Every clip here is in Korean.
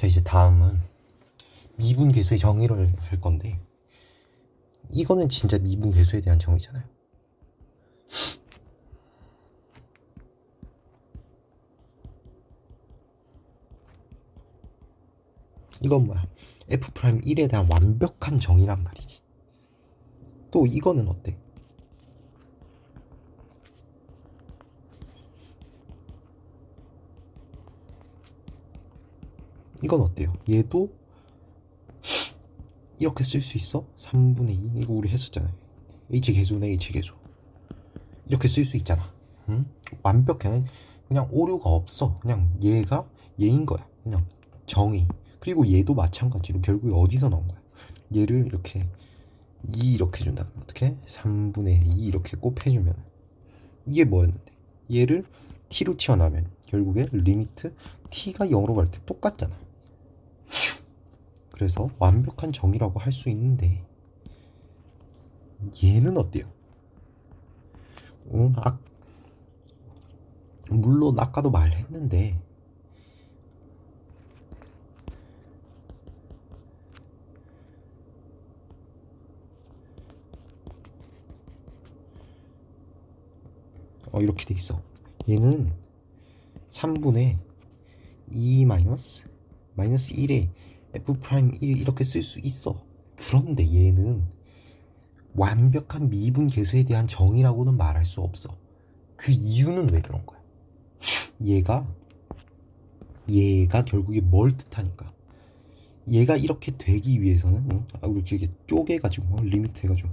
자, 이제 다음은 미분계수의 정의를 할 건데, 이거는 진짜 미분계수에 대한 정의잖아요. 이건 뭐야? F'1에 대한 완벽한 정의란 말이지. 또 이거는 어때? 이건 어때요? 얘도 이렇게 쓸 수 있어? 3분의 2 이거 우리 했었잖아요. H계수네 H계수 이렇게 쓸 수 있잖아. 응? 완벽해. 그냥 오류가 없어. 그냥 얘가 얘인 거야. 그냥 정의. 그리고 얘도 마찬가지로 결국에 어디서 나온 거야? 얘를 이렇게 2 이렇게 해준다. 어떻게? 3분의 2 이렇게 곱해주면 이게 뭐였는데? 얘를 t로 튀어나오면 결국에 리미트 t가 0으로 갈 때 똑같잖아. 그래서 완벽한 정의라고 할 수 있는데 얘는 어때요? 물론 아까도 말했는데 이렇게 돼 있어. 얘는 3분의 2 마이너스 1에 f'1 이렇게 쓸 수 있어. 그런데 얘는 완벽한 미분 계수에 대한 정의라고는 말할 수 없어. 그 이유는 왜 그런 거야? 얘가 결국에 뭘 뜻하니까? 얘가 이렇게 되기 위해서는 우리 이렇게 쪼개가지고 리미트 해가지고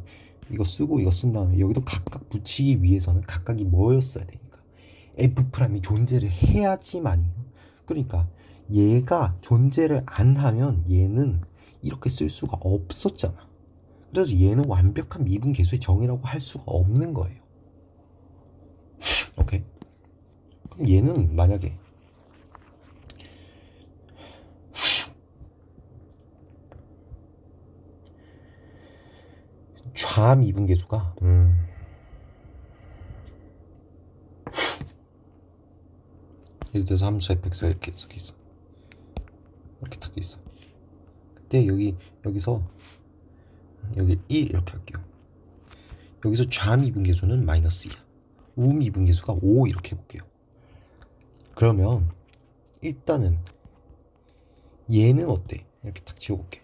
이거 쓰고 이거 쓴 다음에 여기도 각각 붙이기 위해서는 각각이 뭐였어야 되니까 F'이 존재를 해야지만이. 그러니까 얘가 존재를 안 하면 얘는 이렇게 쓸 수가 없었잖아. 그래서 얘는 완벽한 미분 계수의 정의라고 할 수가 없는 거예요. 오케이? 그럼 얘는 만약에 좌미분계수가 예를 들어서 함수 fx가 이렇게 써 있어. 이렇게 딱 있어. 그때 여기서 여기 1 이렇게 할게요. 여기서 좌미분계수는 마이너스 2야. 우미분계수가 5 이렇게 해볼게요. 그러면 일단은 얘는 어때? 이렇게 딱 지워볼게.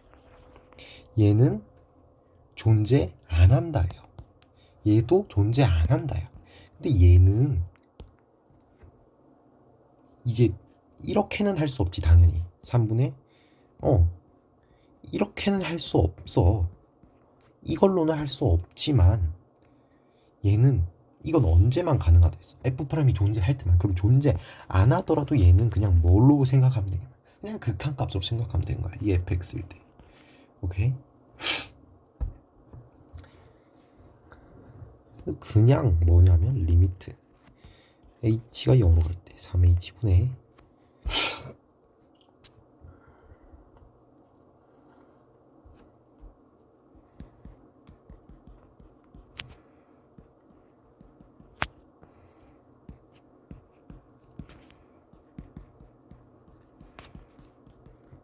얘는 존재 안 한다예요. 얘도 존재 안 한다요. 근데 얘는 이제 이렇게는 할 수 없지 당연히. 3분의 이렇게는 할 수 없어. 이걸로는 할 수 없지만 얘는 이건 언제만 가능하다 했어. F'이 존재할 때만. 그럼 존재 안 하더라도 얘는 그냥 뭘로 생각하면 되냐? 그냥 극한값으로 생각하면 되는 거야. 이 fx일 때. 오케이? 그냥 뭐냐면 리미트 h가 0으로 갈 때 3h분의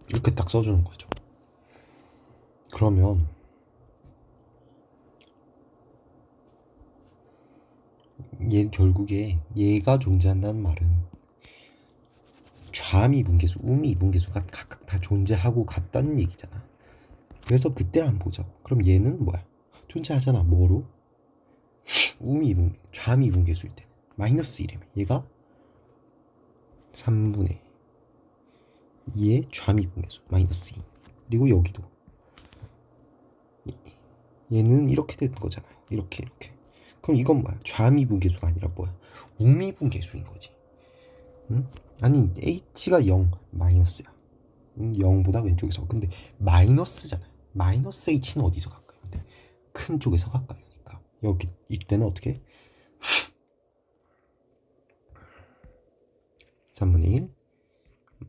이렇게 딱 써주는 거죠. 그러면 얘 결국에 얘가 존재한다는 말은 좌미분계수, 우미분계수가 각각 다 존재하고 같다는 얘기잖아. 그래서 그때를 한번 보자고. 그럼 얘는 뭐야? 존재하잖아. 뭐로? 좌미분계수일 때 마이너스 1이면 얘가 3분의 2의 좌미분계수 마이너스 2. 그리고 여기도 얘는 이렇게 되는 거잖아요. 이렇게. 그럼 이건 뭐야? 좌미분계수가 아니라 뭐야? 우미분계수인 거지. 응? 아니 h가 0 마이너스야. 0보다 왼쪽에서. 근데 마이너스잖아. 마이너스 h는 어디서 가까요? 근데 큰 쪽에서 가까이니까 여기 이때는 어떻게? 3분의 1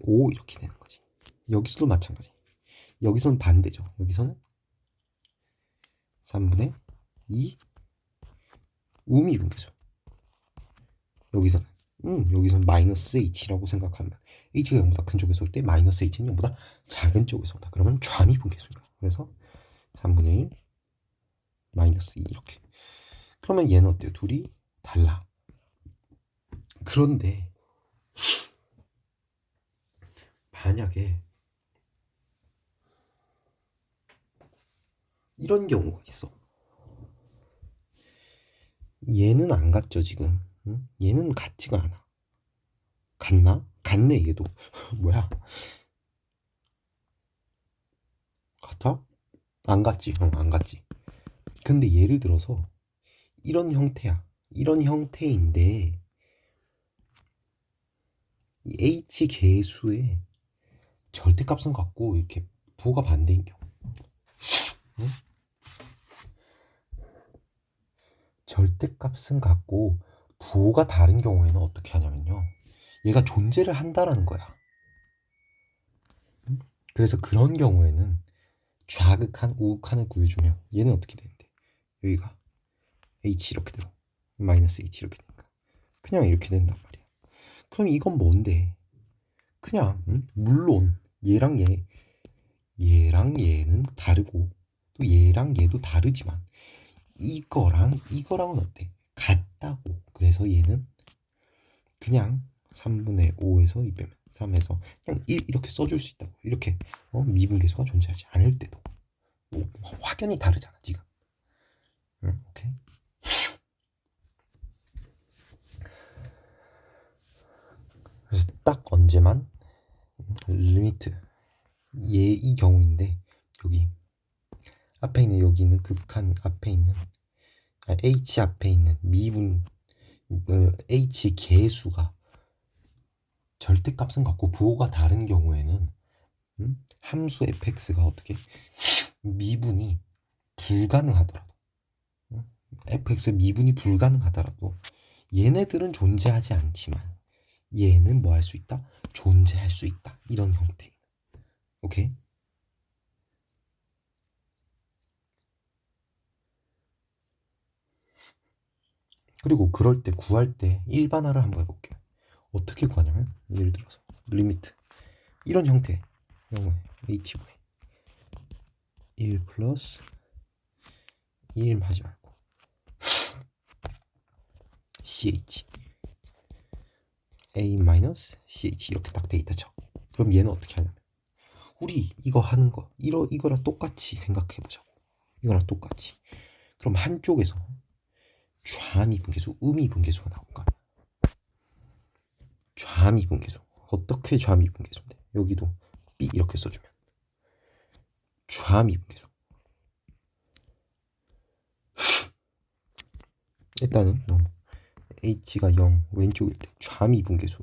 5 이렇게 되는 거지. 여기서도 마찬가지. 여기서는 반대죠. 여기서는 3분의 2 우미분계수. 여기서는 마이너스 h라고 생각하면 h가 0보다 큰 쪽에서 올 때 마이너스 h는 0보다 작은 쪽에서 온다. 그러면 좌미분계수인가. 그래서 3분의 1 마이너스 2 이렇게. 그러면 얘는 어때요? 둘이 달라. 그런데 만약에 이런 경우가 있어. 얘는 안 같죠 지금. 응? 얘는 같지가 않아. 같나? 같네 얘도. 뭐야? 같아? 안 같지. 안 같지. 근데 예를 들어서 이런 형태야. 이런 형태인데 이 h 계수의 절대값은 같고 이렇게 부호가 반대인 경우. 응? 절대값은 같고 부호가 다른 경우에는 어떻게 하냐면요. 얘가 존재를 한다라는 거야. 응? 그래서 그런 경우에는 좌극한, 우극한을 구해주면 얘는 어떻게 되는데? 여기가 h 이렇게 되고 마이너스 h 이렇게 되니까 그냥 이렇게 된단 말이야. 그럼 이건 뭔데? 그냥 물론 얘랑 얘는 다르고 또 얘랑 얘도 다르지만 이거랑 이거랑은 어때? 같다고. 그래서 얘는 그냥 3분의 5에서 2 빼면 3에서 그냥 1 이렇게 써줄 수 있다고. 이렇게 미분계수가 존재하지 않을 때도 확연히 다르잖아 지금. 응? 오케이. 그래서 딱 언제만 리미트 얘 이 경우인데 여기 앞에 있는 여기 있는 극한 앞에 있는 h 앞에 있는 미분 h 계수가 절대값은 같고 부호가 다른 경우에는 함수 fx가 어떻게 미분이 불가능하더라도 fx의 미분이 불가능하더라도 얘네들은 존재하지 않지만 얘는 뭐 할 수 있다? 존재할 수 있다. 이런 형태. 오케이? 그리고 그럴 때 구할 때 일반화를 한번 해볼게요. 어떻게 구하냐면 예를 들어서 리미트 이런 형태 h분의 1 플러스 1 하지 말고 ch a 마이너스 ch 이렇게 딱 데이터 쳐. 그럼 얘는 어떻게 하냐면 우리 이거 하는 거 이거랑 똑같이 생각해 보자고. 이거랑 똑같이. 그럼 한쪽에서 좌미분계수, 음이분계수가 나올까? 좌미분계수. 어떻게 좌미분계수인데? 여기도 B 이렇게 써주면 좌미분계수. 일단은 h가 0 왼쪽일 때 좌미분계수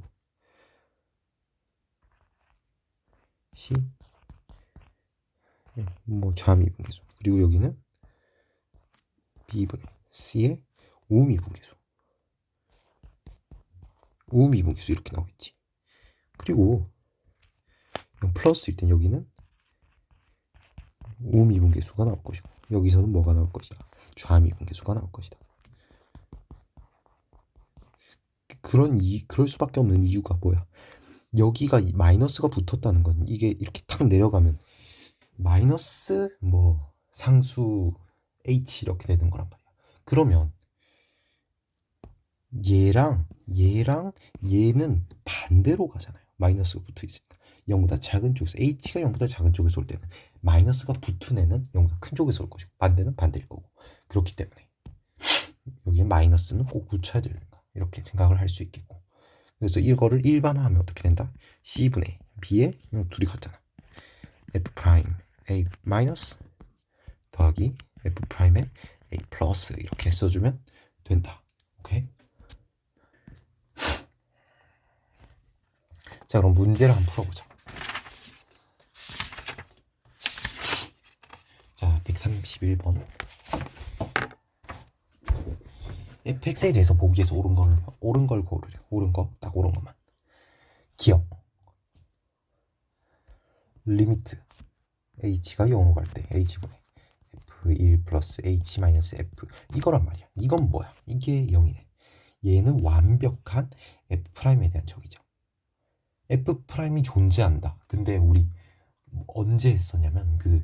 C 뭐 좌미분계수. 그리고 여기는 B분의 C의 우미분계수. 우미분계수 이렇게 나오겠지. 그리고 플러스일 땐 여기는 우미분계수가 나올 것이고 여기서는 뭐가 나올 것이다. 좌미분계수가 나올 것이다. 그럴 수밖에 없는 이유가 뭐야? 여기가 마이너스가 붙었다는 건 이게 이렇게 탁 내려가면 마이너스 뭐 상수 h 이렇게 되는 거란 말이야. 그러면 얘랑 얘는 반대로 가잖아요. 마이너스가 붙어 있으니까 0보다 작은 쪽에서 h가 0보다 작은 쪽에서 올 때는 마이너스가 붙은 애는 0보다 큰 쪽에서 올 것이고 반대는 반대일 거고 그렇기 때문에 여기에 마이너스는 꼭 붙여야 된다. 이렇게 생각을 할 수 있겠고 그래서 이거를 일반화하면 어떻게 된다? C분의 B에 둘이 같잖아. F 프라임 A 마이너스 더하기 F 프라임에 A 플러스 이렇게 써주면 된다. 오케이? 자 그럼 문제를 한번 풀어보자. 자 131번 fx에 대해서 보기에서 옳은 걸 고르래. 옳은 거, 딱 옳은 것만. 기억. 리미트 h가 0으로 갈 때 h분의 f1 플러스 h 마이너스 f 이거란 말이야. 이건 뭐야? 이게 0이네. 얘는 완벽한 f'에 대한 적이죠. f 프라임이 존재한다. 근데 우리 언제 했었냐면 그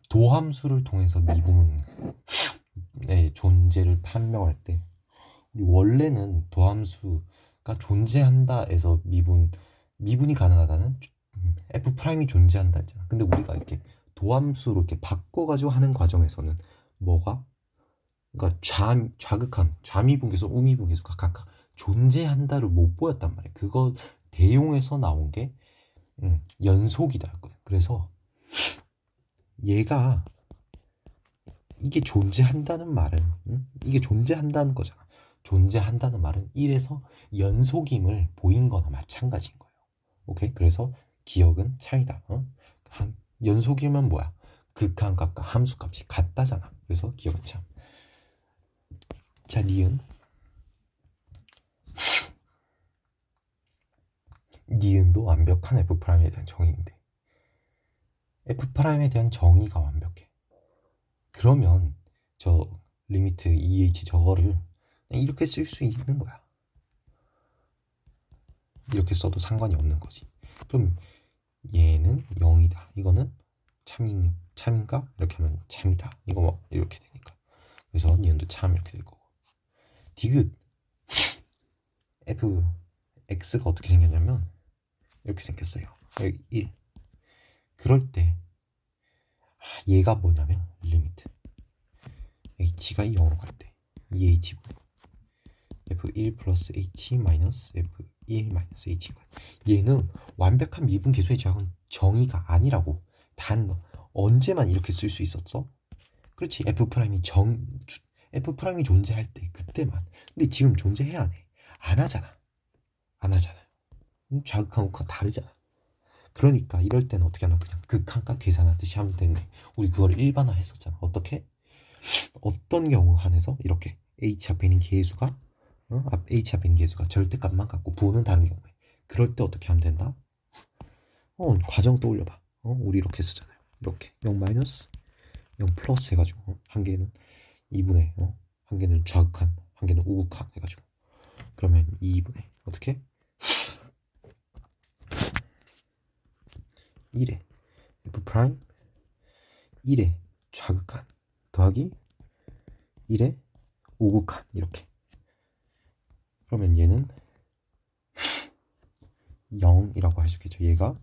도함수를 통해서 미분의 존재를 판명할 때 원래는 도함수가 존재한다에서 미분이 가능하다는 f 프라임이 존재한다 했잖아. 근데 우리가 이렇게 도함수로 이렇게 바꿔가지고 하는 과정에서는 뭐가 그러니까 좌극한 좌미분계수, 우미분계수가 각각 존재한다를 못 보였단 말이야. 그거 대용에서 나온 게 연속이다 했거든. 그래서 얘가 이게 존재한다는 말은 이게 존재한다는 거잖아. 존재한다는 말은 1에서 연속임을 보인 거나 마찬가지인 거예요. 오케이? 그래서 기억은 참이다. 연속이면 뭐야? 극한값과 함수값이 같다잖아. 그래서 기억은 참. 자, 니은도 완벽한 F'에 대한 정의인데 F'에 대한 정의가 완벽해. 그러면 저 리미트 EH 저거를 이렇게 쓸 수 있는 거야. 이렇게 써도 상관이 없는 거지. 그럼 얘는 0이다. 이거는 참인가? 이렇게 하면 참이다. 이거 뭐 이렇게 되니까. 그래서 니은도 참 이렇게 될 거고. 디귿 X가 어떻게 생겼냐면 이렇게 생겼어요. 여기 1. 그럴 때 얘가 뭐냐면 리미트 h가 0으로 갈 때 EH f1 플러스 h 마이너스 f1 마이너스 h인 거야. 얘는 완벽한 미분 계수의 정의가 아니라고. 단 언제만 이렇게 쓸 수 있었어? 그렇지. F'이 F'이 존재할 때 그때만. 근데 지금 존재해야 안 해? 안 하잖아. 안 하잖아. 좌극한 우극한 다르잖아. 그러니까 이럴 때는 어떻게 하면 그냥 극한값 계산하듯이 하면 되는데 우리 그걸 일반화 했었잖아. 어떻게? 어떤 경우 한해서 이렇게 h 앞에 있는 계수가 h 앞에 있는 계수가 절대값만 갖고 부호는 다른 경우에 그럴 때 어떻게 하면 된다? 과정 떠올려봐. 우리 이렇게 했었잖아요. 이렇게 0 마이너스 0 플러스 해가지고 한 개는 2분의 한 개는 좌극한 한 개는 우극한 해가지고 그러면 2분의 어떻게? 1에 f 프라임 1에 좌극한 더하기 1에 우극한 이렇게. 그러면 얘는 0이라고 할 수 있겠죠. 얘가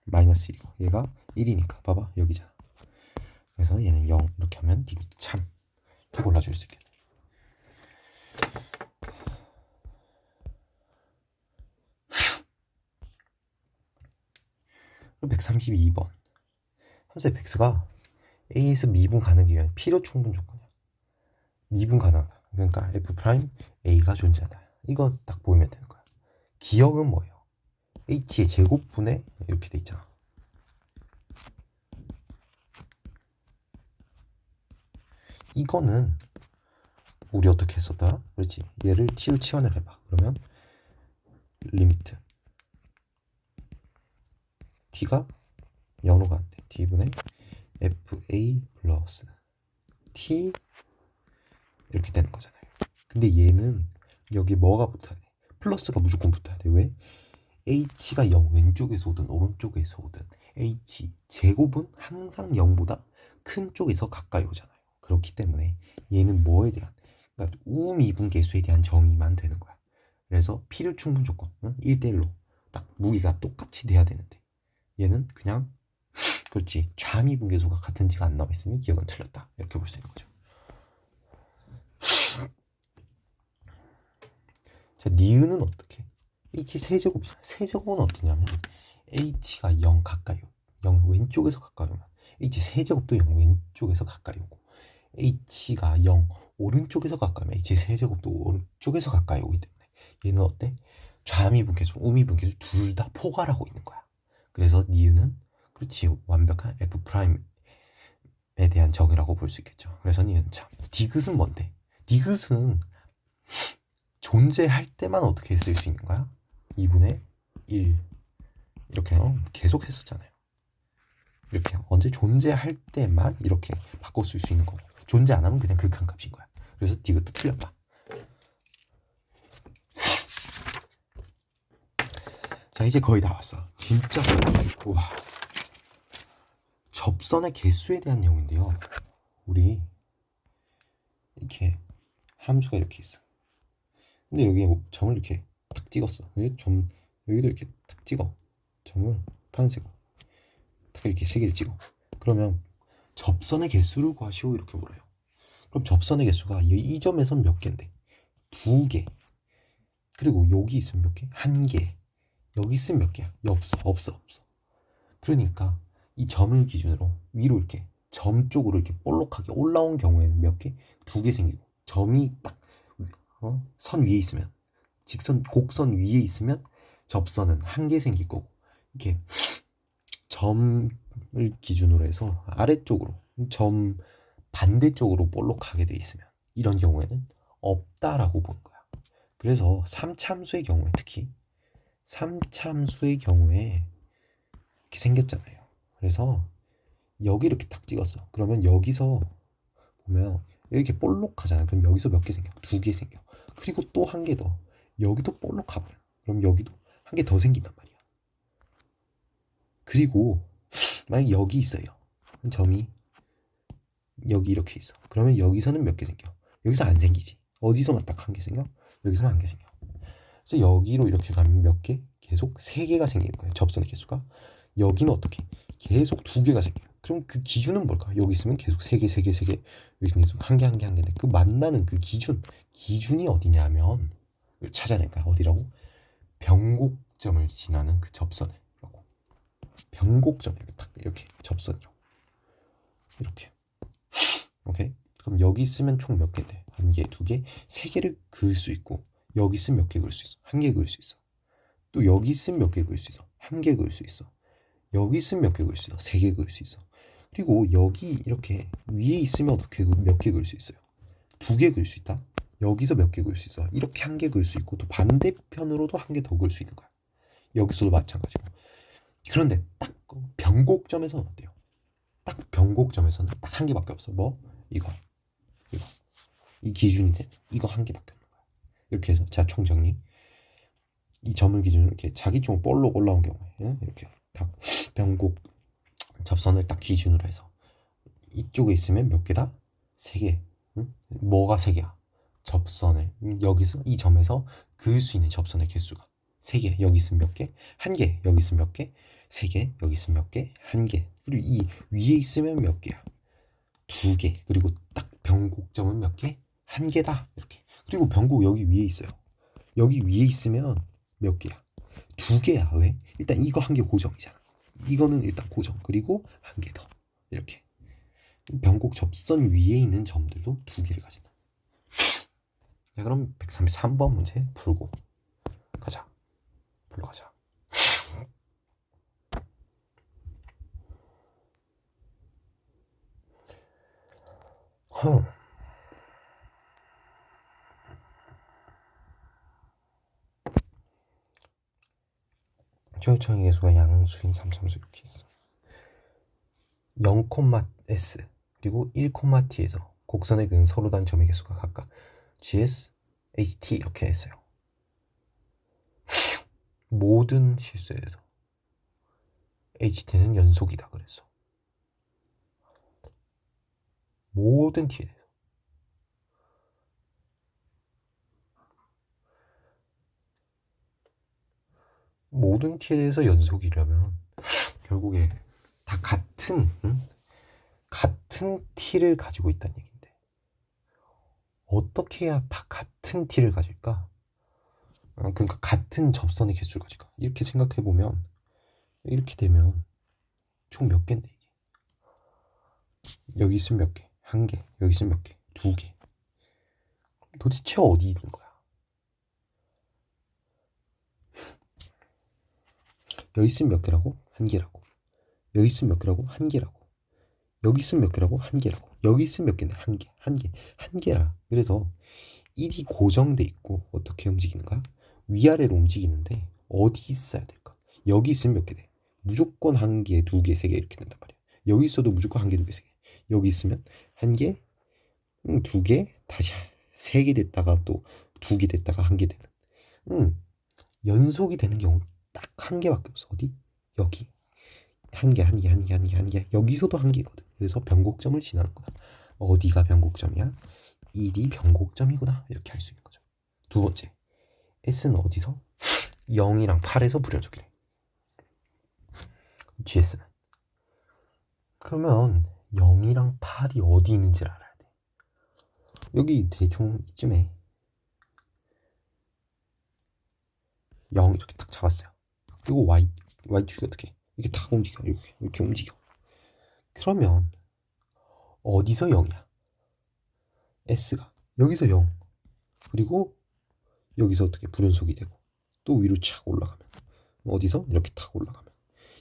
마이너스 1이고 얘가 1이니까 봐봐 여기잖아. 그래서 얘는 0 이렇게 하면 이것도 참 또 골라줄 수 있겠네. 그럼 132번 함수 fx가 a에서 미분 가능하기 위한 필요 충분 조건이야. 미분 가능하다. 그러니까 f 프라임 a가 존재한다. 이거 딱 보이면 되는 거야. 기억은 뭐예요? h의 제곱분의 이렇게 돼 있잖아. 이거는 우리 어떻게 했었다? 그렇지. 얘를 t로 치환을 해봐. 그러면 리미트 t가 0으로 가는데 t분의 fa 플러스 t 이렇게 되는 거잖아요. 근데 얘는 여기 뭐가 붙어야 돼? 플러스가 무조건 붙어야 돼. 왜? h가 0 왼쪽에서 오든 오른쪽에서 오든 h 제곱은 항상 0보다 큰 쪽에서 가까이 오잖아요. 그렇기 때문에 얘는 뭐에 대한 그러니까 우미분계수에 대한 정의만 되는 거야. 그래서 필요 충분 조건 1대1로 딱 무게가 똑같이 돼야 되는데 얘는 그냥 그렇지 좌미분계수가 같은지가 안 나와 있으니 기억은 틀렸다 이렇게 볼 수 있는 거죠. 자, 니은은 어떻게? h 세제곱 세제곱은 어떠냐면 h가 0 가까이 오고 0 왼쪽에서 가까이 오면 h 세제곱도 0 왼쪽에서 가까이 오고 h가 0 오른쪽에서 가까이 오면 h 세제곱도 오른쪽에서 가까이 오기 때문에 얘는 어때? 좌미분계수, 우미분계수 둘 다 포괄하고 있는 거야. 그래서 니은은 그렇지 완벽한 f 프라임에 대한 정의라고 볼 수 있겠죠. 그래서 니은 참. 디귿은 뭔데? 디귿은 존재할 때만 어떻게 쓸 수 있는 거야? 2분의 1 이렇게 계속 했었잖아요. 이렇게 언제 존재할 때만 이렇게 바꿔 쓸 수 있는 거고 존재 안 하면 그냥 극한값인 거야. 그래서 디귿도 틀렸다. 자, 이제 거의 다 왔어. 진짜 거의 다 왔어. 우와. 접선의 개수에 대한 내용인데요. 우리 이렇게 함수가 이렇게 있어. 근데 여기에 점을 이렇게 탁 찍었어. 여기 점, 여기도 이렇게 탁 찍어. 점을 파란색으로 탁 이렇게 세 개를 찍어. 그러면 접선의 개수를 구하시오 이렇게 물어요. 그럼 접선의 개수가 이 점에선 몇 개인데? 2개. 그리고 여기 있으면 몇 개? 1개. 여기 있으면 몇 개야? 없어. 그러니까 이 점을 기준으로 위로 이렇게 점 쪽으로 이렇게 볼록하게 올라온 경우에는 몇 개? 2개 생기고, 점이 딱 선 위에 있으면, 직선 곡선 위에 있으면 접선은 1개 생길 거고, 이렇게 점을 기준으로 해서 아래쪽으로 점 반대쪽으로 볼록하게 돼 있으면 이런 경우에는 없다라고 보는 거야. 그래서 3참수의 경우에, 특히 3참수의 경우에 이렇게 생겼잖아요. 그래서 여기 이렇게 딱 찍었어. 그러면 여기서 보면 이렇게 볼록하잖아. 그럼 여기서 몇 개 생겨? 2개 생겨. 그리고 또 1개 더. 여기도 볼록하고. 그럼 여기도 1개 더 생긴단 말이야. 그리고 만약 여기 있어요. 점이 여기 이렇게 있어. 그러면 여기서는 몇 개 생겨? 여기서 안 생기지. 어디서만 딱 1개 생겨? 여기서만 1개 생겨. 그래서 여기로 이렇게 가면 몇 개? 계속 3개가 생기는 거예요. 접선의 개수가. 여기는 어떻게? 계속 2개가 생겨요. 그럼 그 기준은 뭘까? 여기 있으면 계속 3개. 여기 계속 1개. 그 만나는 그 기준이 어디냐면, 이걸 찾아낼 거야. 어디라고? 변곡점을 지나는 그 접선이라고. 변곡점, 이렇게 접선이라고. 이렇게. 오케이? 그럼 여기 있으면 총 몇 개인데? 1개, 2개, 3개를 그을 수 있고, 여기 있으면 몇 개 그을 수 있어? 1개 그을 수 있어. 또 여기 있으면 몇 개 그을 수 있어? 1개 그을 수 있어. 여기 있으면 몇 개 그을 수 있어? 3개 그을 수 있어. 그리고 여기 이렇게 위에 있으면 어떻게 몇 개 그을 수 있어요? 2개 그을 수 있다. 여기서 몇 개 그을 수 있어? 이렇게 1개 그을 수 있고, 또 반대편으로도 1개 더 그을 수 있는 거야. 여기서도 마찬가지고. 그런데 딱 변곡점에서는 어때요? 딱 변곡점에서는 딱 1개밖에 없어. 뭐? 이거. 이 기준이 돼. 이거 1개밖에 없는 거야. 이렇게 해서 자, 총정리. 이 점을 기준으로 이렇게 자기 쪽 볼록 올라온 경우에 이렇게 딱 변곡 접선을 딱 기준으로 해서 이쪽에 있으면 몇 개다? 3개. 응? 뭐가 3개야? 접선을 여기서 이 점에서 그을 수 있는 접선의 개수가 3개. 여기 있으면 몇 개? 1개. 여기 있으면 몇 개? 3개. 여기 있으면 몇 개? 1개. 그리고 이 위에 있으면 몇 개야? 2개. 그리고 딱 변곡점은 몇 개? 1개다. 이렇게. 그리고 변곡 여기 위에 있어요. 여기 위에 있으면 몇 개야? 2개야. 왜? 일단 이거 1개 고정이잖아. 이거는 일단 고정. 그리고 1개 더. 이렇게. 변곡 접선 위에 있는 점들도 2개를 가진다. 자, 그럼 133번 문제 풀고 가자. 불러가자. 최우청의 개수가 양수인 3참수 이렇게 있어. 0,s 그리고 1,t에서 곡선의 그은 서로 다른 점의 개수가 각각 gs, ht 이렇게 했어요. 모든 실수에서 ht는 연속이다 그랬어. 모든 t에 대해서. 모든 t에 대해서 연속이라면 결국에 다 같은 t를 가지고 있다는 얘기인데, 어떻게 해야 다 같은 t를 가질까? 그러니까 같은 접선의 개수를 가질까? 이렇게 생각해 보면 이렇게 되면 총 몇 개인데 이게? 여기 있으면 몇 개? 1개. 여기 있으면 몇 개? 2개. 도대체 어디 있는 거야? 여기 있으면 몇 개라고? 1개라고. 여기 있으면 몇 개라고? 1개라고. 여기 있으면 몇 개라고? 1개라고. 여기 있으면 몇 개인데? 1개야. 그래서 1이 고정돼 있고 어떻게 움직이는가? 위아래로 움직이는데 어디 있어야 될까? 여기 있으면 몇 개 돼? 무조건 1개, 2개, 3개 이렇게 된단 말이야. 여기 있어도 무조건 1개, 2개, 3개. 여기 있으면 1개, 2개, 다시 3개 됐다가 또 2개 됐다가 1개 되는. 연속이 되는 경우 딱 한 개밖에 없어. 어디? 여기. 한 개, 한 개, 한 개, 한 개, 한 개. 여기서도 한 개거든. 그래서 변곡점을 지나는 거다. 어디가 변곡점이야? 1이 변곡점이구나. 이렇게 할 수 있는 거죠. 두 번째, S는 어디서? 0이랑 8에서 부려주기래. GS는. 그러면 0이랑 8이 어디 있는지를 알아야 돼. 여기 대충 이쯤에 0 이렇게 딱 잡았어요. 그리고 Y축이 어떻게? 이렇게 탁 움직여. 이렇게 움직여. 그러면 어디서 0이야? S가 여기서 0. 그리고 여기서 어떻게 불연속이 되고 또 위로 착 올라가면 어디서 이렇게 탁 올라가면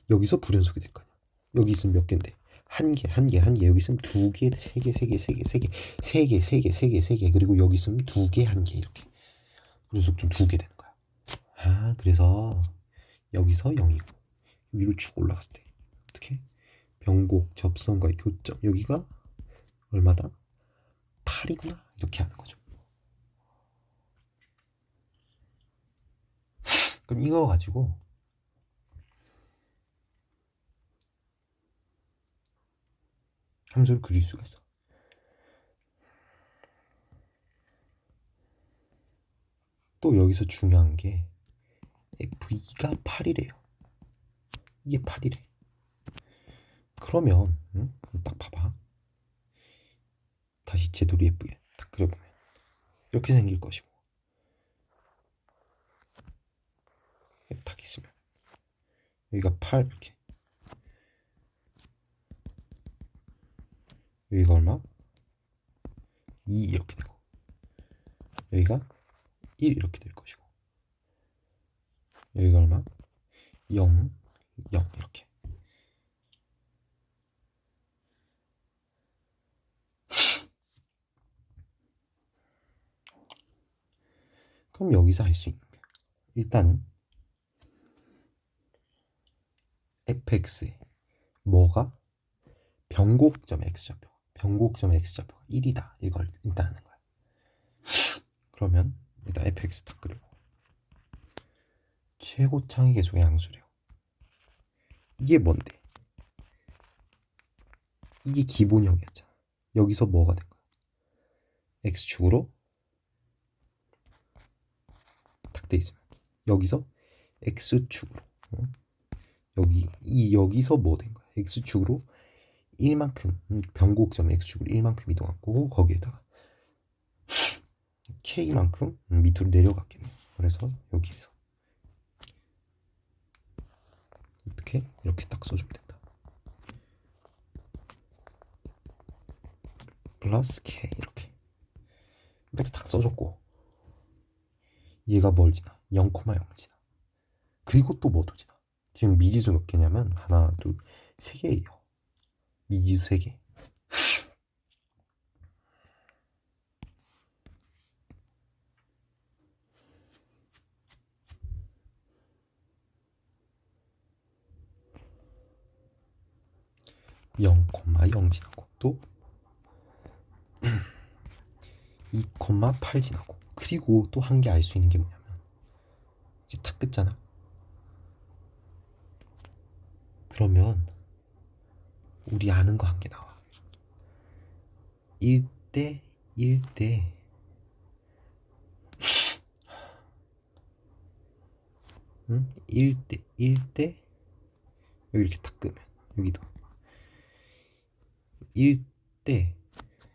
여기서 불연속이 될 거냐. 여기 있으면 몇 개인데 한 개, 한 개, 한 개. 여기 있으면 두 개, 세 개, 세 개, 세 개, 세 개, 세 개, 세 개, 세 개, 세 개. 그리고 여기 있으면 두 개, 한 개 이렇게 불연속 좀 두 개 되는 거야. 아, 그래서 여기서 0이고 위로 쭉 올라갔을 때 어떻게? 변곡 접선과의 교점 여기가 얼마다? 8이구나 이렇게 하는 거죠. 그럼 이거 가지고 함수를 그릴 수가 있어. 또 여기서 중요한 게 V가 8이래요. 이게 8이래. 그러면 딱 봐봐. 다시 제도로 예쁘게 딱 그려보면 이렇게 생길 것이고 딱 있으면 여기가 8 이렇게 여기가 얼마? 2 이렇게 되고 여기가 1 이렇게 될 것이고 여기가 얼마? 0, 0 이렇게. 그럼 여기서 할 수 있는 게 일단은 fx에 뭐가? 변곡점 x좌표 변곡점 x좌표가 1이다 이걸 일단 하는 거야. 그러면 일단 fx 딱 그리고 최고창의 계속의 양수래요. 이게 뭔데? 이게 기본형이었잖아. 여기서 뭐가 된 거야? x축으로 딱 돼 있으면 여기서 x축으로 여기서 뭐 된 거야? x축으로 1만큼 변곡점 x축으로 1만큼 이동하고 거기에다가 k만큼 밑으로 내려갔겠네. 그래서 여기에서 이렇게 딱 써주면 된다. 플러스 k 이렇게 딱 써줬고 얘가 뭘 지나? 0,0을 지나. 그리고 또 뭐도 지나? 지금 미지수 몇 개냐면 하나, 둘, 세 개예요. 미지수 세 개. (0, 0) 지나고 또 2,8 지나고 그리고 또 한 개 알 수 있는 게 뭐냐면 이게 딱 끝잖아. 그러면 우리 아는 거 한 개 나와. 1대 1대 1대 1대 여기 이렇게 딱 끄면 여기도 1대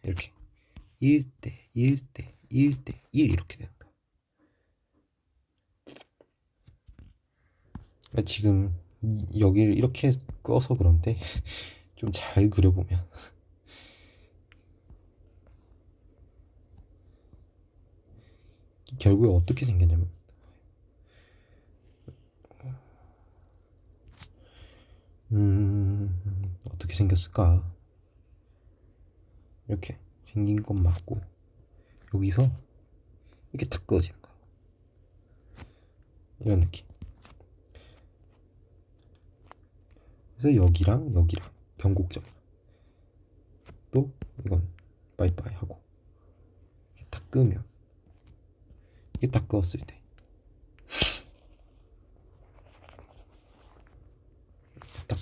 이렇게 1대 1대 1대 1 이렇게 되는 거야. 그러니까 지금 여기를 이렇게 꺼서 그런데 좀 잘 그려보면 결국에 어떻게 생겼냐면 어떻게 생겼을까? 이렇게 생긴 건 맞고 여기서 이렇게 탁 꺼지는 거야. 이런 느낌. 그래서 여기랑 여기랑 변곡점. 또 이건 빠이빠이 하고 이렇게 탁 끄면 이게 딱 껐을 때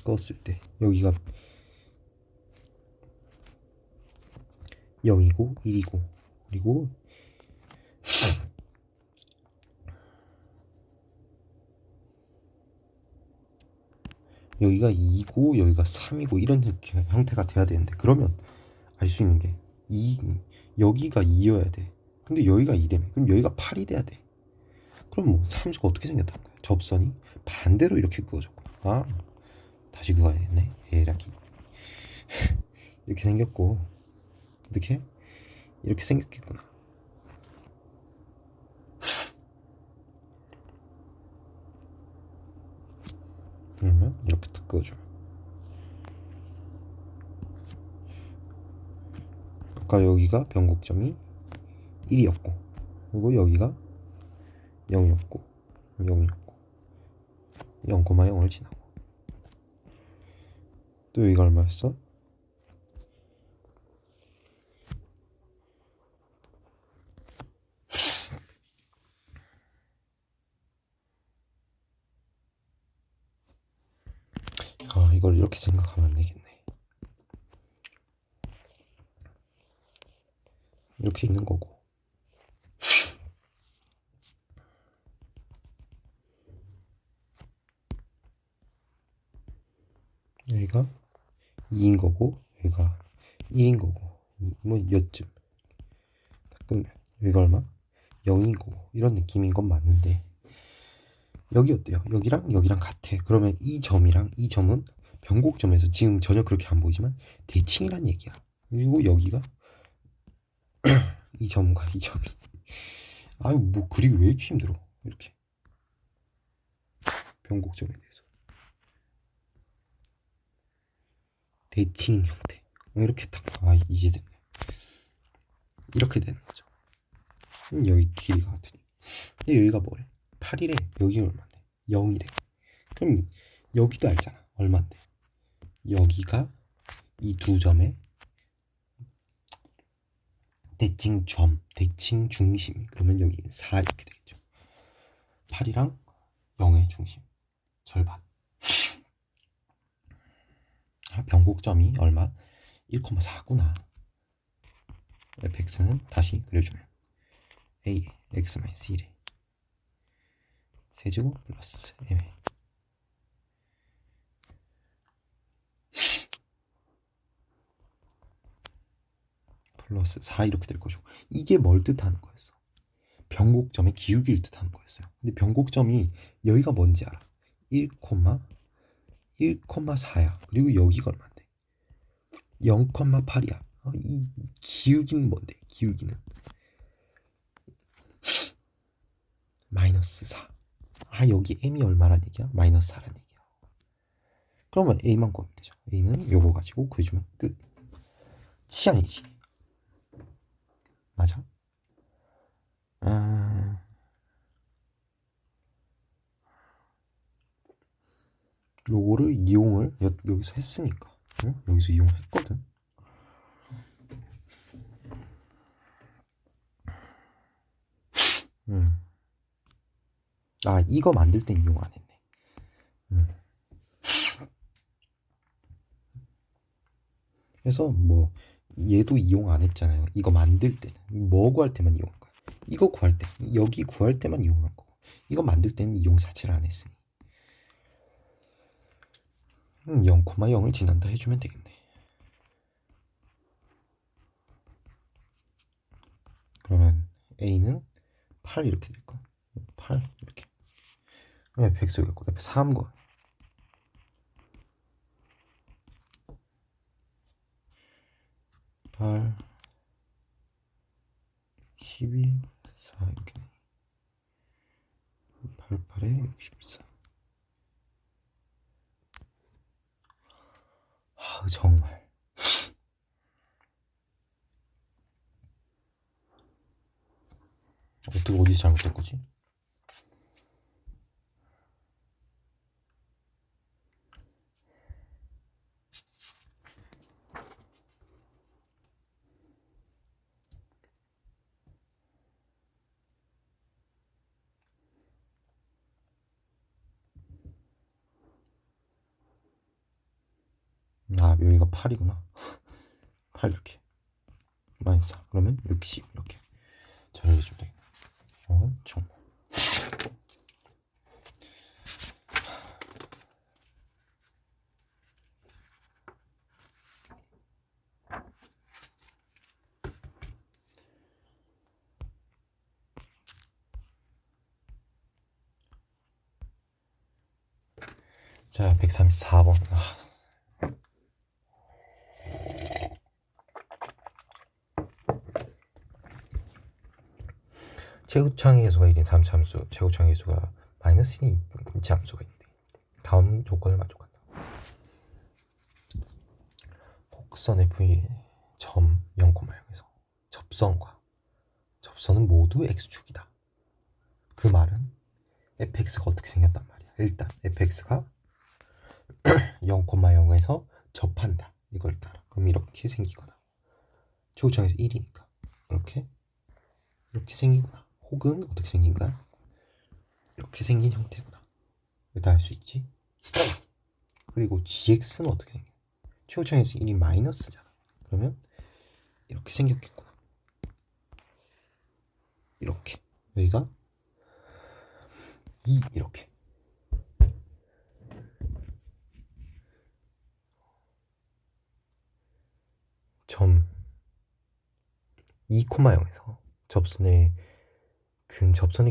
바꿨을 때 여기가 0이고 1이고 그리고 여기가 2고 여기가 3이고 이런 형태가 돼야 되는데 그러면 알 수 있는 게 여기가 2여야 돼. 근데 여기가 2래며. 그럼 여기가 8이 돼야 돼. 그럼 뭐 함수가 어떻게 생겼다는 거야? 접선이 반대로 이렇게 그어졌구나. 아, 다시 그어야겠네. 에라기. 이렇게 생겼고 이렇게 생겼겠구나. 그러면 이렇게 딱 그어주면 아까 여기가 변곡점이 1이었고 그리고 여기가 0이었고 0,0을 지나고 또 여기가 얼마였어? 아, 이걸 이렇게 생각하면 안 되겠네. 이렇게 있는 거고 여기가 2인 거고 여기가 1인 거고 뭐 여쯤 딱 끄면 여기가 얼마? 0인 거고 이런 느낌인 건 맞는데 여기 어때요? 여기랑 같아. 그러면 이 점이랑 이 점은 변곡점에서 지금 전혀 그렇게 안 보이지만 대칭이란 얘기야. 그리고 여기가 이 점과 이 점이 아유 뭐 그리기 왜 이렇게 힘들어 이렇게 변곡점에 대해서 대칭 형태 이렇게 딱 이제 됐네. 이렇게 되는 거죠. 여기 길이가 같으니 근데 여기가 뭐래? 8이래. 여기가 얼마인데? 0이래. 그럼 여기도 알잖아. 얼마인데? 여기가 이 두 점의 대칭 중심. 그러면 여기 4 이렇게 되겠죠. 8이랑 0의 중심. 절반. 변곡점이 얼마? 1,4구나. fx는 다시 그려주면 a x-1에 세제곱 플러스 m에 플러스 4 이렇게 될 거죠. 이게 뭘 뜻하는 거였어? 변곡점의 기울기를 뜻하는 거였어요. 근데 변곡점이 여기가 뭔지 알아? 1,4야. 그리고 여기가 얼마인데? 0,8이야. 이 기울기는 뭔데? 기울기는 마이너스 4. 여기 m이 얼마란 얘기야? 마이너스 4란 얘기야. 그러면 a만 구하면 되죠. a는 요거 가지고 구해주면 끝. 취향이지. 맞아? 요거를 이용을 여기서 했으니까 응? 여기서 이용했거든. 이거 만들 땐 이용 안 했네. 그래서 뭐 얘도 이용 안 했잖아요. 이거 만들 때는 뭐 구할 때만 이용한 거야. 이거 구할 때 여기 구할 때만 이용한 거고 이거 만들 때는 이용 자체를 안 했으니 0,0을 지난다 해주면 되겠네. 그러면 a는 8 이렇게 될 거야. 8 이렇게. 그럼 fx 여기 있고 f 3 거. 8 12 4 이렇게 88에 64. 정말 어떻게 어디서 잘못된 거지? 아 여기가 8이구나. 8 이렇게 마이너스 4 그러면 60 이렇게 처리해주면 되겠네. 정말. 자 134번. 최고창의 계수가 1인 3차 함수, 최고창의 계수가 마이너스 1인 2차 함수가 있는데 다음 조건을 만족한다. 곡선 F의 점 0,0에서 접선은 모두 x축이다. 그 말은 fx가 어떻게 생겼단 말이야. 일단 fx가 0,0에서 접한다. 이걸 따라. 그럼 이렇게 생기거나 최고창에서 1이니까 이렇게 생기거나 혹은 어떻게 생긴 거야? 이렇게 생긴 형태구나. 이렇게 알 수 있지. 그리고 gx는 어떻게 생겨? 최고창에서 1이 마이너스잖아. 그러면 이렇게 생겼겠구나. 이렇게 여기가 2 이렇게 점 2,0에서 접선의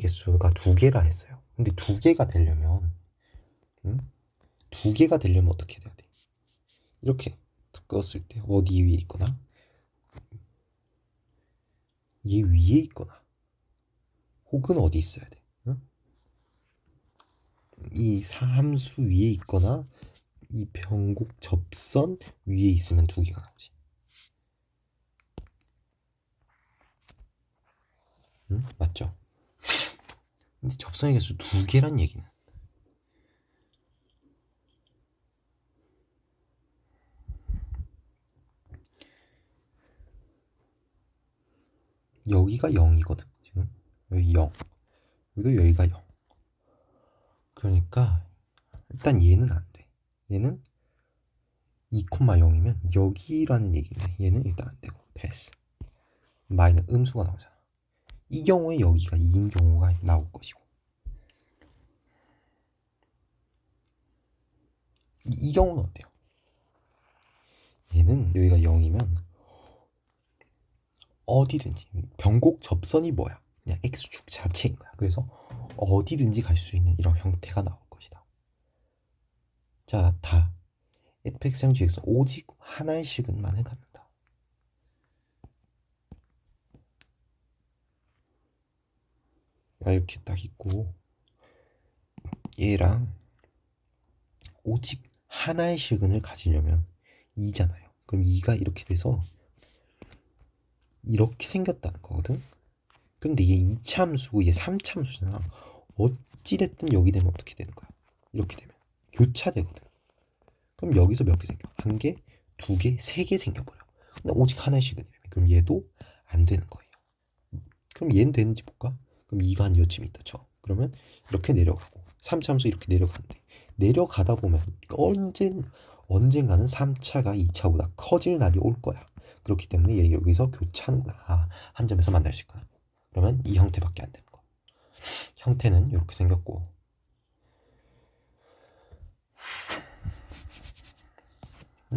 개수가 2개라 했어요. 근데 2개가 되려면 어떻게 돼야 돼? 이렇게 껐을 때 어디 위에 있거나 얘 위에 있거나 혹은 어디 있어야 돼? 이 사함수 위에 있거나 이 변곡 접선 위에 있으면 2개가 나오지. 맞죠? 근데 접선의 개수 2개란 얘기는 여기가 0이거든. 지금 여기 0 그리고 여기가 0. 그러니까 일단 얘는 안 돼. 얘는 2,0이면 여기라는 얘기인데 얘는 일단 안 되고 패스. 마이너스 음수가 나오잖아. 이 경우에 여기가 2인 경우가 나올 것이고 이 경우는 어때요? 얘는 여기가 0이면 어디든지 변곡 접선이 뭐야? 그냥 x축 자체인 거야. 그래서 어디든지 갈 수 있는 이런 형태가 나올 것이다. 자, 다 fx랑 gx 오직 하나의 시그만을 갖는다. 이렇게 딱 있고 얘랑 오직 하나의 시그널을 가지려면 2잖아요. 그럼 2가 이렇게 돼서 이렇게 생겼다는 거거든. 근데 얘 2차 함수고 얘 3차 함수잖아. 어찌됐든 여기 되면 어떻게 되는 거야? 이렇게 되면 교차되거든. 그럼 여기서 몇 개 생겨? 한 개, 두 개, 세 개 생겨버려. 근데 오직 하나의 시그널이면 그럼 얘도 안 되는 거예요. 그럼 얘는 되는지 볼까? 그럼 2가 한 여쯤 있다 쳐. 그러면 이렇게 내려가고 3차 함수 이렇게 내려가는데 내려가다 보면 언젠가는 3차가 2차보다 커질 날이 올 거야. 그렇기 때문에 얘 여기서 교차하는구나. 한 점에서 만날 수 있구나. 그러면 이 형태밖에 안 되는 거. 형태는 이렇게 생겼고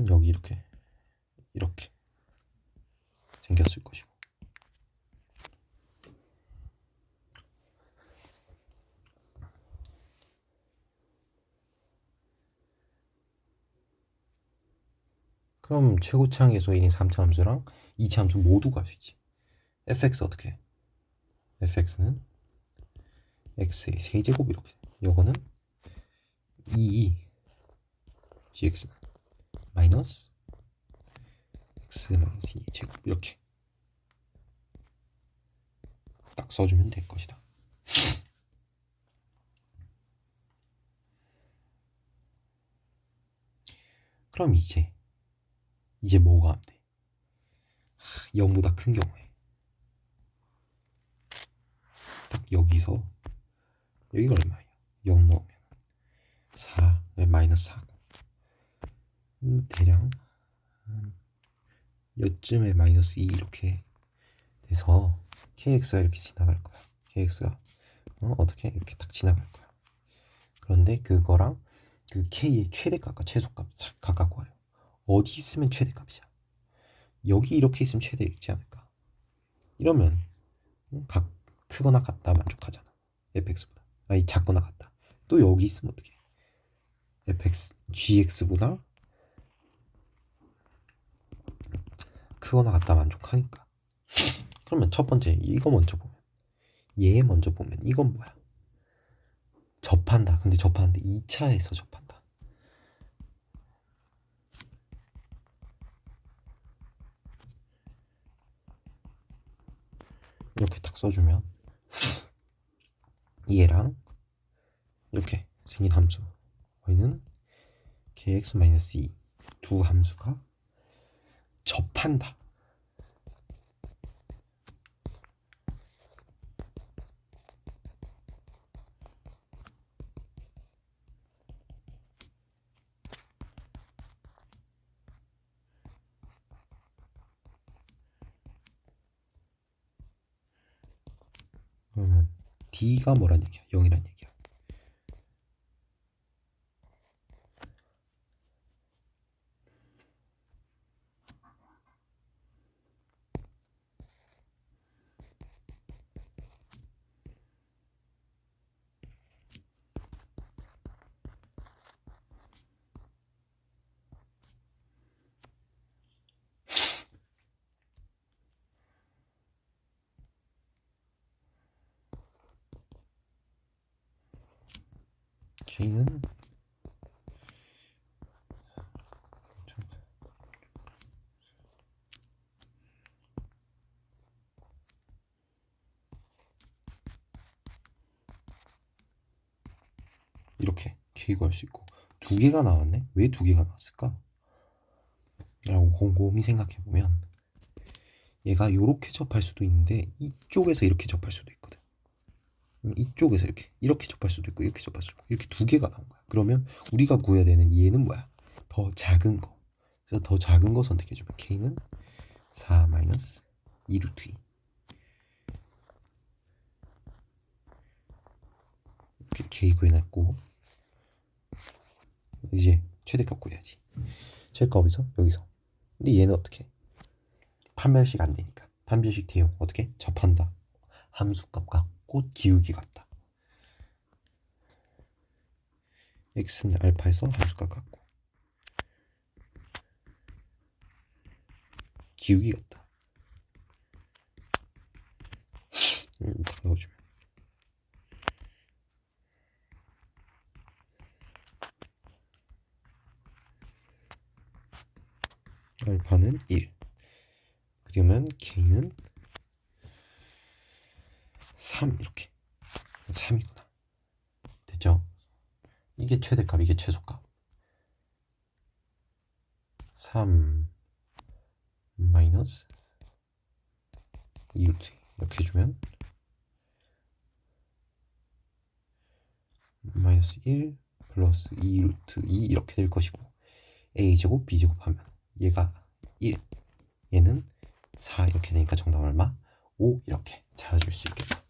여기 이렇게 생겼을 것이고 그럼 최고차항 계수인 3차 함수랑 2차 함수 모두 갈 수 있지. fx 어떻게 해? fx는 x의 세제곱 이렇게. 요거는 2 gx는 마이너스 x 마이너스 2 제곱 이렇게 딱 써주면 될 것이다. 그럼 이제 뭐가 하면 돼? 0보다 큰 경우에 딱 여기서 여기가 얼마예요? 0 넣으면 4 마이너스 4고 대략 여쯤에 마이너스 2 이렇게 돼서 kx가 이렇게 지나갈 거야. kx가 어떻게 이렇게 딱 지나갈 거야. 그런데 그거랑 그 k의 최대값과 최소값 각각 와요. 어디 있으면 최대값이야. 여기 이렇게 있으면 최대 있지 않을까. 이러면 각 크거나 같다 만족하잖아. fx보다. 아니 작거나 같다. 또 여기 있으면 어떡해. fx gx보다 크거나 같다 만족하니까. 그러면 첫 번째 이거 먼저 보면, 얘 먼저 보면 이건 뭐야? 접한다. 근데 접하는데 2차에서 접한다. 이렇게 딱 써주면 얘랑 이렇게 생긴 함수 y는 kx-2 두 함수가 접한다. 그러면 d가 뭐란 얘기야? 0이란 얘기야. k는 이렇게 k 구할 수 있고, 두 개가 나왔네? 왜 두 개가 나왔을까? 라고 곰곰이 생각해보면 얘가 이렇게 접할 수도 있는데 이쪽에서 이렇게 접할 수도 있거든. 이쪽에서 이렇게 접할 수도 있고 이렇게 접할 수도 있고 이렇게 두 개가 나온 거야. 그러면 우리가 구해야 되는 얘는 뭐야? 더 작은 거. 그래서 더 작은 거 선택해주면 k는 4 마이너스 2 루트 2 이렇게 k 구해놨고, 이제 최대값 구해야지. 최대값 어디서? 여기서. 근데 얘는 어떻게? 판별식 안 되니까. 판별식 대용 어떻게? 접한다. 함수값 같고 기울기 같다. x는 알파에서 함수값 같고 기울기 같다. 딱 넣어주면 알파는 1. 그러면 k는 3 이렇게. 3이구나. 됐죠? 이게 최대값, 이게 최소값. 3 마이너스 2 루트 이렇게 해주면 마이너스 1 플러스 2 루트 2 이렇게 될 것이고, a제곱 b제곱 하면 얘가 1, 얘는 4 이렇게 되니까 정답 얼마? 5 이렇게 찾아줄 수 있겠다.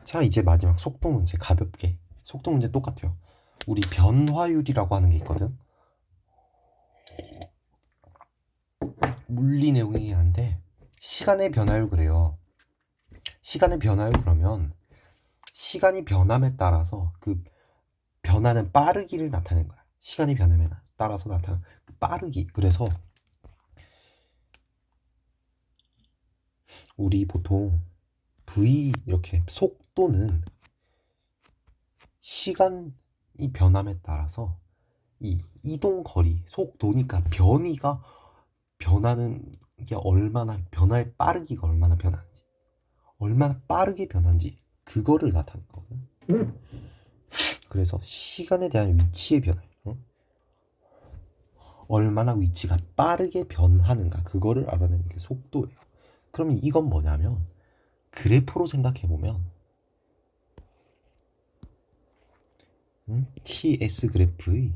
자, 이제 마지막 속도 문제 가볍게. 속도 문제 똑같아요. 우리 변화율이라고 하는 게 있거든. 물리 내용이긴 한데 시간의 변화율 그래요. 시간의 변화율 그러면 시간이 변함에 따라서 그 변하는 빠르기를 나타내는 거야. 시간이 변함에 따라서 나타나는 그 빠르기. 그래서 우리 보통 v 이렇게 속도는 시간이 변함에 따라서 이 이동 거리 속도니까 변이가 변하는 게 얼마나, 변화의 빠르기가 얼마나 변하는지, 얼마나 빠르게 변하는지 그거를 나타내는 거거든. 그래서 시간에 대한 위치의 변화. 얼마나 위치가 빠르게 변하는가 그거를 알아내는 게 속도예요. 그럼 이건 뭐냐면 그래프로 생각해 보면 TS 그래프의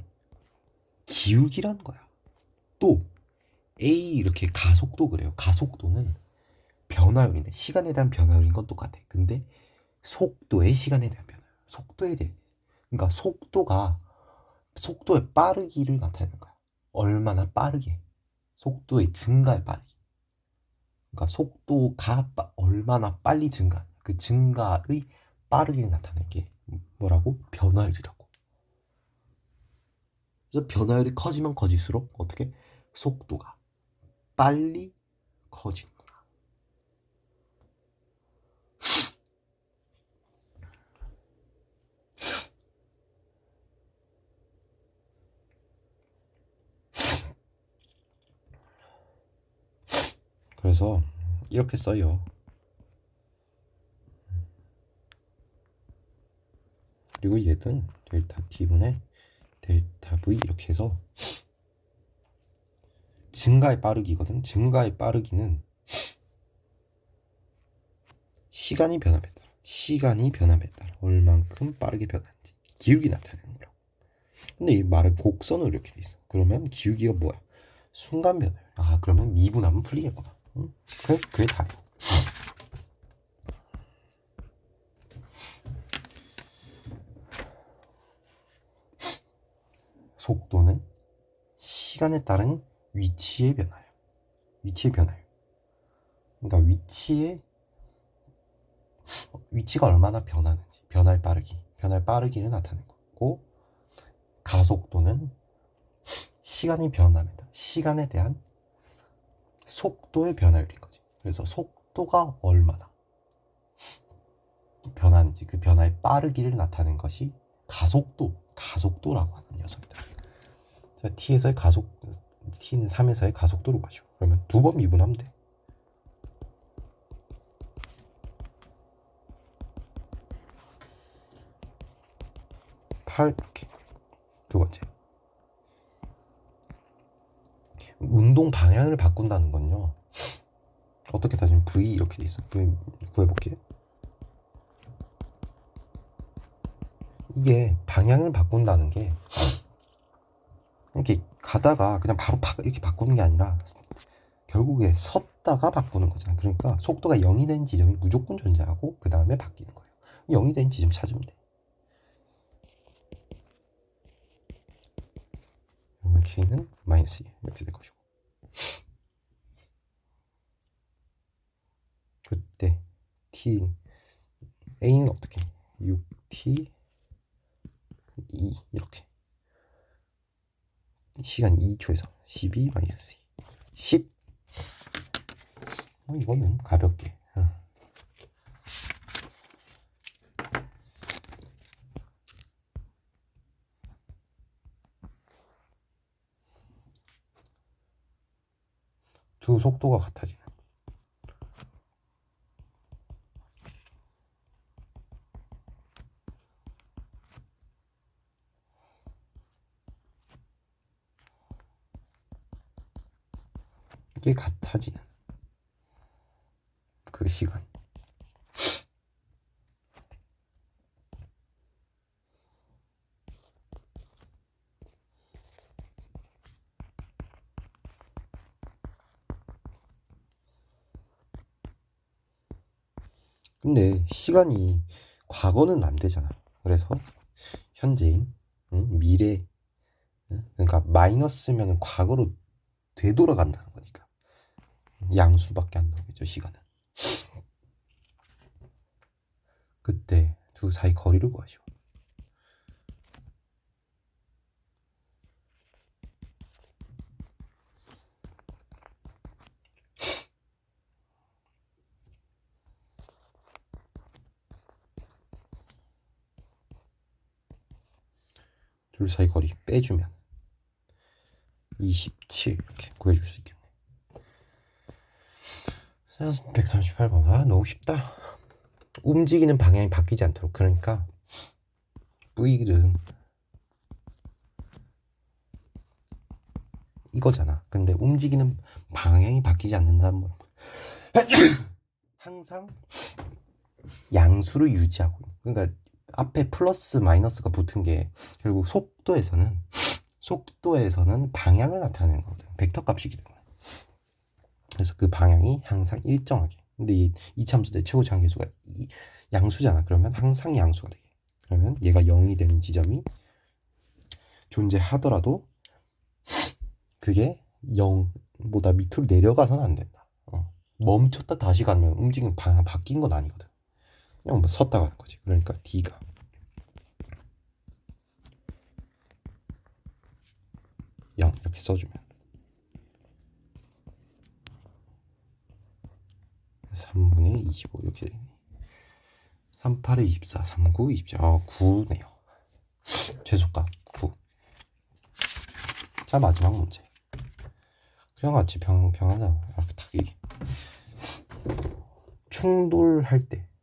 기울기라는 거야. 또 A 이렇게 가속도 그래요. 가속도는 변화율인데 시간에 대한 변화율인 건 똑같아. 근데 속도의 시간에 대한 변화율. 속도에 대해 그러니까 속도의 빠르기를 나타내는 거야. 얼마나 빠르게 속도의 증가의 빠르기. 그러니까 속도가 얼마나 빨리 증가. 그 증가의 빠르기를 나타내는 게 뭐라고? 변화율이라고. 그래서 변화율이 커지면 커질수록 어떻게? 속도가 빨리 커지는 거야. 그래서 이렇게 써요. 그리고 얘는 델타 t분의 델타 v 이렇게 해서 증가의 빠르기거든. 증가의 빠르기는 시간이 변함에 따라 얼만큼 빠르게 변하는지 기울기 나타내는 거라고. 근데 이 말은 곡선으로 이렇게 돼 있어. 그러면 기울기가 뭐야? 순간 변화율. 아 그러면 미분하면 풀리겠구나. 응? 그게 다예요. 속도는 시간에 따른 위치의 변화예요. 위치의 변화예요. 그러니까 위치가 얼마나 변하는지, 변화의 빠르기를 나타내는 거고, 가속도는 시간이 변함에 따라 시간에 대한 속도의 변화율인 거지. 그래서 속도가 얼마나 변하는지 그 변화의 빠르기를 나타내는 것이 가속도라고 하는 녀석이다. 자, T는 3에서의 가속도로 가죠. 그러면 두 번 미분하면 돼. 8 이렇게. 두 번째. 운동 방향을 바꾼다는 건요. 어떻게 따지면 V 이렇게 돼 있어. V 구해볼게. 이게 방향을 바꾼다는 게 이렇게 가다가 그냥 바로 이렇게 바꾸는 게 아니라 결국에 섰다가 바꾸는 거잖아. 그러니까 속도가 0이 된 지점이 무조건 존재하고 그 다음에 바뀌는 거예요. 0이 된 지점 찾으면 돼. 그러면 K는 마이너스 2 이렇게 될 것이고 그때 A는 어떻게 6T 2 이렇게 시간 2초에서 12 마이너스 2 10 이거는 가볍게 두 속도가 같아지는 이게 같아지는 그 시간 근데 시간이 과거는 안 되잖아. 그래서 현재인 미래 그러니까 마이너스면 과거로 되돌아간다는 거니까 양수밖에 안 나오겠죠 시간은. 그때 두 사이 거리를 구하죠. 둘 사이 거리 빼주면 27 이렇게 구해줄 수 있겠네. 138번 너무 쉽다. 움직이는 방향이 바뀌지 않도록 그러니까 V는 이거잖아. 근데 움직이는 방향이 바뀌지 않는다는 말. 항상 양수를 유지하고. 그러니까 앞에 플러스 마이너스가 붙은 게 결국 속도에서는 방향을 나타내는 거거든. 벡터 값이기 때문에. 그래서 그 방향이 항상 일정하게. 근데 이 참수의 최고 장계수가 양수잖아. 그러면 항상 양수가 되게. 그러면 얘가 0이 되는 지점이 존재하더라도 그게 0보다 밑으로 내려가서는 안 된다. 멈췄다 다시 가면 움직이는 방향 바뀐 건 아니거든. 그냥 뭐 섰다 가는 거지. 그러니까 D가 0 이렇게 써주면 3분의 25 이렇게 되겠네. 38에 24, 39, 27. 9네요. 최소값 9. 자, 마지막 문제. 그냥 같이 평하자. 이렇게 딱 이게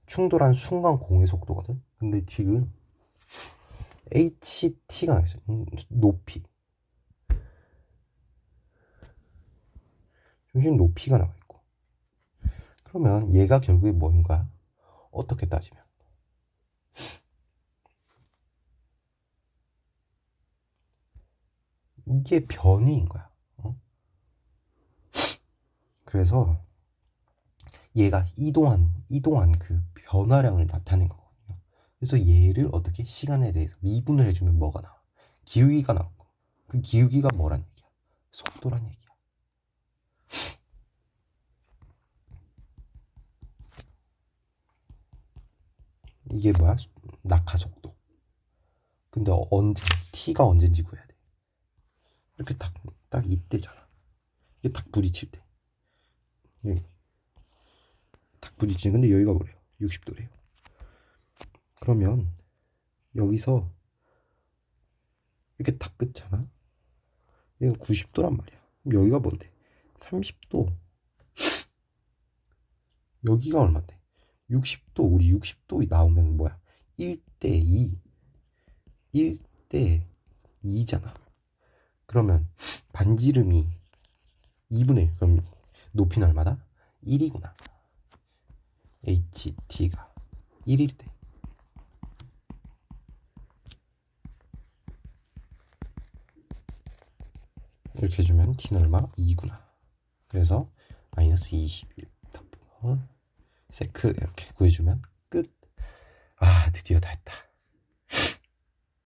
충돌한 순간 공의 속도거든. 근데 지금 HT가 나있어. 높이. 중심 높이가 나와 있고. 그러면 얘가 결국에 뭐인가? 어떻게 따지면 이게 변위인 거야. 그래서 얘가 이동한 그 변화량을 나타낸 거거든요. 그래서 얘를 어떻게 시간에 대해서 미분을 해주면 뭐가 나와? 기울기가 나오고. 그 기울기가 뭐란 얘기야? 속도란 얘기야. 이게 뭐야? 낙하 속도. 근데 t가 언제인지 구해야 돼. 이렇게 딱 이때잖아. 이게 딱 부딪힐 때. 여기 딱 부딪히는. 근데 여기가 뭐래요? 60도래요. 그러면 여기서 이렇게 딱 끊잖아. 얘가 90도란 말이야. 그럼 여기가 뭔데? 30도. 여기가 얼마인데? 60도. 우리 60도 나오면 뭐야? 1대2. 1대2잖아. 그러면 반지름이 2분의 1. 그럼 높이는 얼마다? 1이구나. HT가 1일 때. 이렇게 해주면 T는 얼마? 2구나. 그래서 마이너스 21 세크 이렇게 구해주면 끝. 드디어 다 했다.